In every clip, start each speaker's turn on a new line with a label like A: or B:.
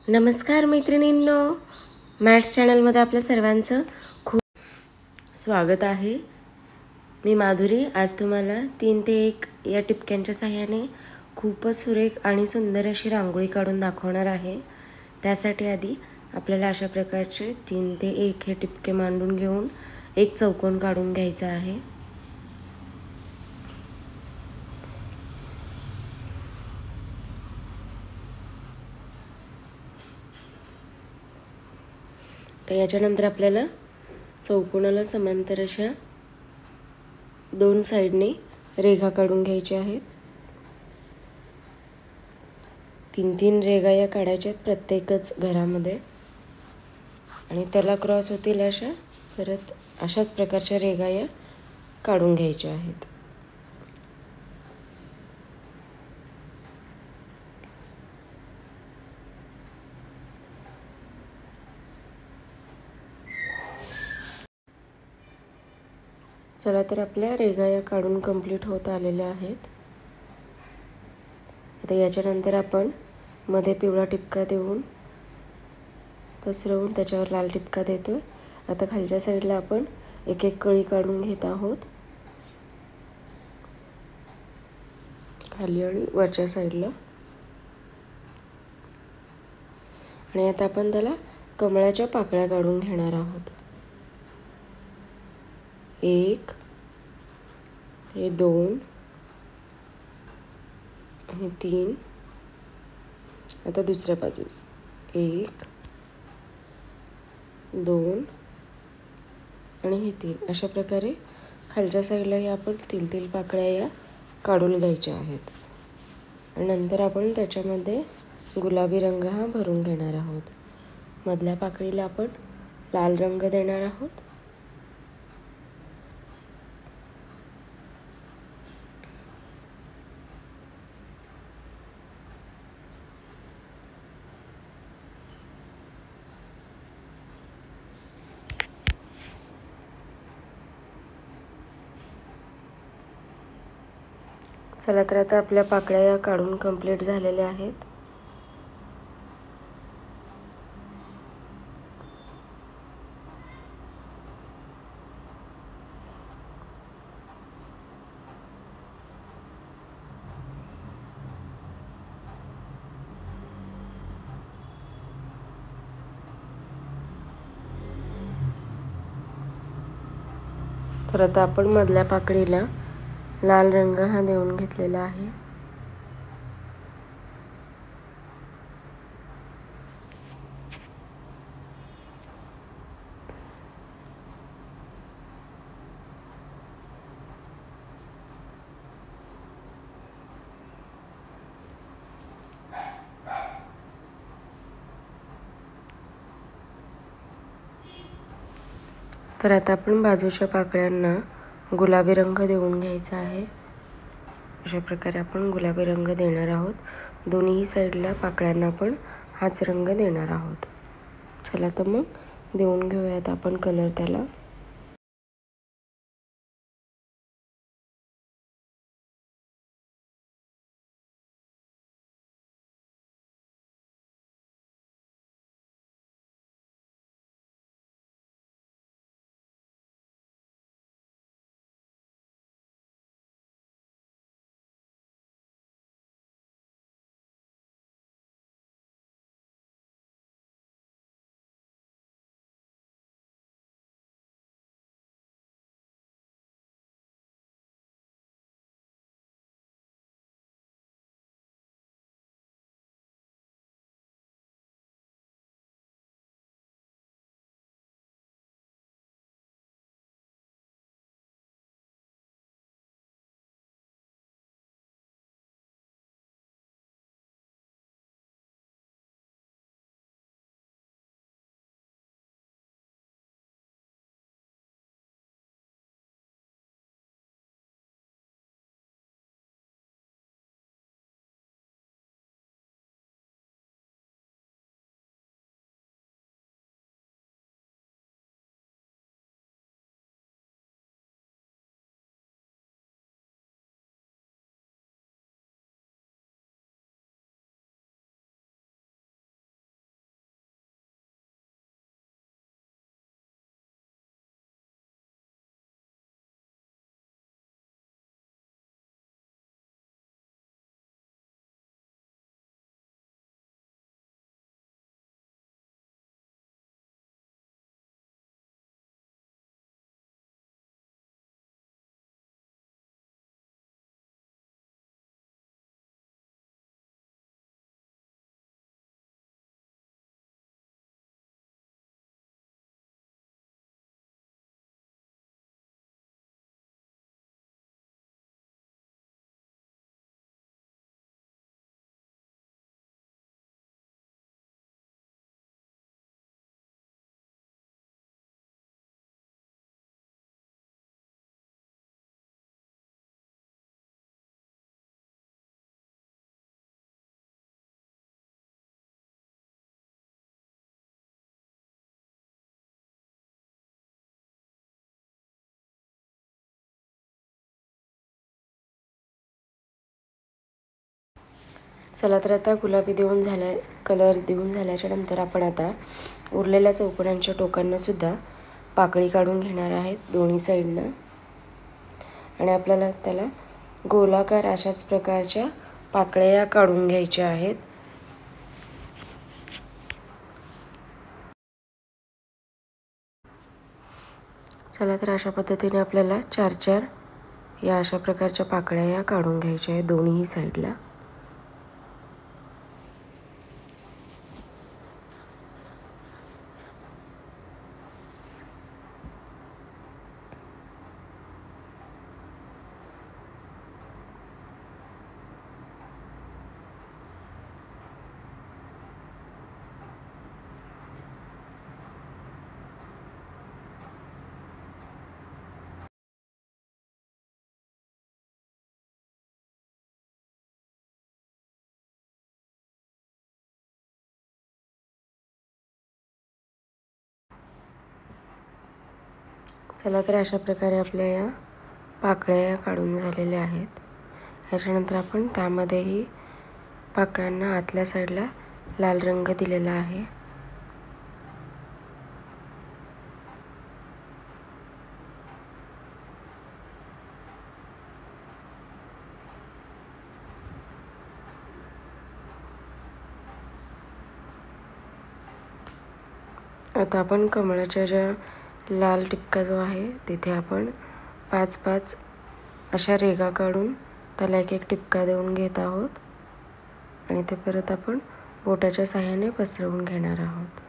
A: नमस्कार मैत्रिणींनो, मॅथ्स चॅनलमध्ये आपल्या सर्वांचं खूप स्वागत आहे. मी माधुरी आज तुम्हाला 3 ते 1 या टिपक्यांच्या सहाय्याने खूपच सुरेख आणि सुंदर अशी रांगोळी काढून दाखवणार आहे. त्यासाठी आधी आपल्याला अशा प्रकारचे 3 ते 1 हे टिपके मांडून घेऊन एक चौकोन काढून घ्यायचा आहे. तर याच्यानंतर आपल्याला चौकोनाला समांतर अशा 2 साईडने रेघा काढून घ्यायच्या आहेत. 3-3 रेघा या काढायच्या आहेत प्रत्येकच घरामध्ये आणि त्याला क्रॉस होतील अशा परत अशाच प्रकारच्या रेघा या काढून घ्यायच्या आहेत. चला तर आपल्या रेघा या काढून कंप्लीट होत आलेल्या आहेत. आता याच्यानंतर आपण मध्ये पिवळा टिपका देऊन पसरवून त्याच्यावर लाल टिपका देतोय. आता खालच्या साईडला आपण एक एक कळी काढून घेत आहोत, खाली आणि वरच्या साईडला. आणि आता आपण त्याला कमळाच्या पाकळ्या काढून घेणार आहोत. 1 हे 2 हे 3. आता दुसऱ्या बाजूस 1 2 आणि हे 3. अशा प्रकारे खालच्या साईडलाही आपण 3 पाकळ्या या काढून घ्यायच्या आहेत. आणि नंतर आपण त्याच्यामध्ये गुलाबी रंग हा भरून घेणार आहोत. मधल्या पाकळीला आपण लाल रंग देणार आहोत. चला तर आता आपल्या पाकळ्या या काढून कंप्लीट झालेल्या आहेत. तर आता आपण मधल्या पाकळीला लाल रंग हा देऊन घेतलेला आहे. तर आता आपण बाजूच्या पाकळ्यांना गुलाबी रंग देऊन घ्यायचा आहे. अशा प्रकारे आपण गुलाबी रंग देणार आहोत. दोन्ही साईडला पाकळ्यांना आपण हाच रंग देणार आहोत. चला तर मग देऊन घेऊयात आपण कलर त्याला. चला तर आता गुलाबी कलर देऊन झाल्याच्या नंतर आपण आता उरलेल्या चौकोनांच्या टोकांना सुद्धा पाकळी काढून घेणार आहेत दोन्ही साईडनं. आणि आपल्याला त्याला गोलाकार अशाच प्रकारच्या पाकळ्या काढून घ्यायच्या आहेत. चला तर अशा पद्धतीने आपल्याला 4-4 या अशा प्रकारच्या पाकळ्या या काढून घ्यायच्या आहेत दोन्ही साईडला. चला तर अशा प्रकारे आपल्या या पाकळ्या काढून झालेल्या आहेत. ह्याच्यानंतर आपण त्यामध्येही पाकळ्यांना आतल्या साईडला लाल रंग दिलेला आहे. आता आपण कमळाच्या ज्या लाल टिपका जो आहे तिथे आपण 5-5 अशा रेघा काढून त्याला एक टिपका देऊन घेत आहोत आणि ते परत आपण बोटाच्या साहाय्याने पसरवून घेणार आहोत.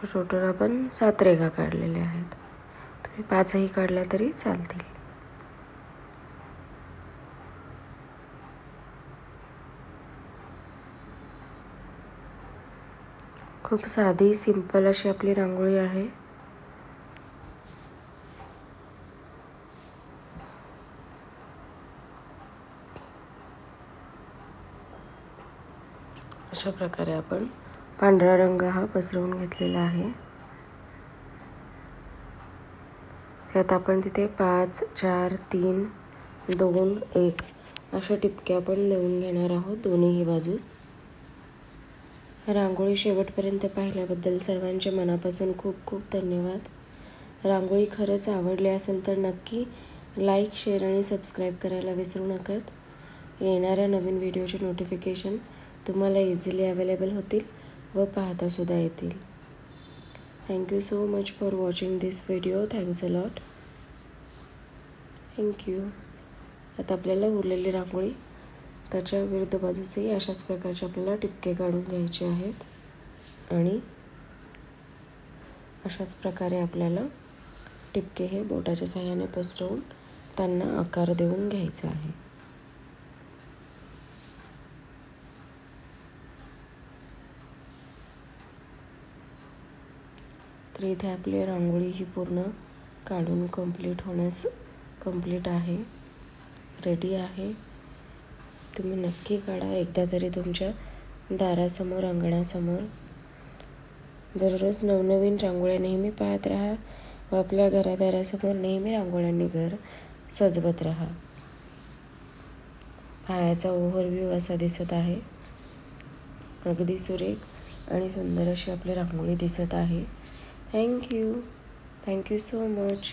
A: टोटल आपण 7 रेघा काढलेल्या आहेत. तुम्ही 5ही काढल्या तरी चालतील. खूप साधी सिंपल अशी आपली रांगोळी आहे. अशा प्रकारे आपण पांढरा रंग हा पसरवून घेतलेला आहे. त्यात आपण तिथे 5, 4, 3, 2, 1 अशा टिपक्या आपण देऊन घेणार आहोत दोन्हीही बाजूस. रांगोळी शेवटपर्यंत पाहिल्याबद्दल सर्वांचे मनापासून खूप खूप धन्यवाद. रांगोळी खरंच आवडली असेल तर नक्की लाईक, शेअर आणि सबस्क्राईब करायला विसरू नका. येणाऱ्या नवीन व्हिडिओचे नोटिफिकेशन तुम्हाला इझिली अवेलेबल होतील व पाहतासुद्धा येतील. Thank you so much for watching this video. Thanks a lot. Thank you. आता आपल्याला उरलेली रांगोळी त्याच्या विरुद्ध बाजूसही अशाच प्रकारचे आपल्याला टिपके काढून घ्यायचे आहेत आणि अशाच प्रकारे आपल्याला टिपके हे बोटाच्या साहाय्याने पसरवून त्यांना आकार देऊन घ्यायचा आहे. तर इथे आपली रांगोळी ही पूर्ण काढून कंप्लीट आहे, रेडी आहे. तुम्ही नक्की काढा एकदा तरी तुमच्या दारासमोर, अंगणासमोर. दररोज नवनवीन रांगोळ्या नेहमी पाहत राहा व आपल्या घरादारासमोर नेहमी रांगोळ्यांनी घर सजवत राहा. पायाचा ओव्हरव्ह्यू असा दिसत आहे. अगदी सुरेख आणि सुंदर अशी आपली रांगोळी दिसत आहे. Thank you so much.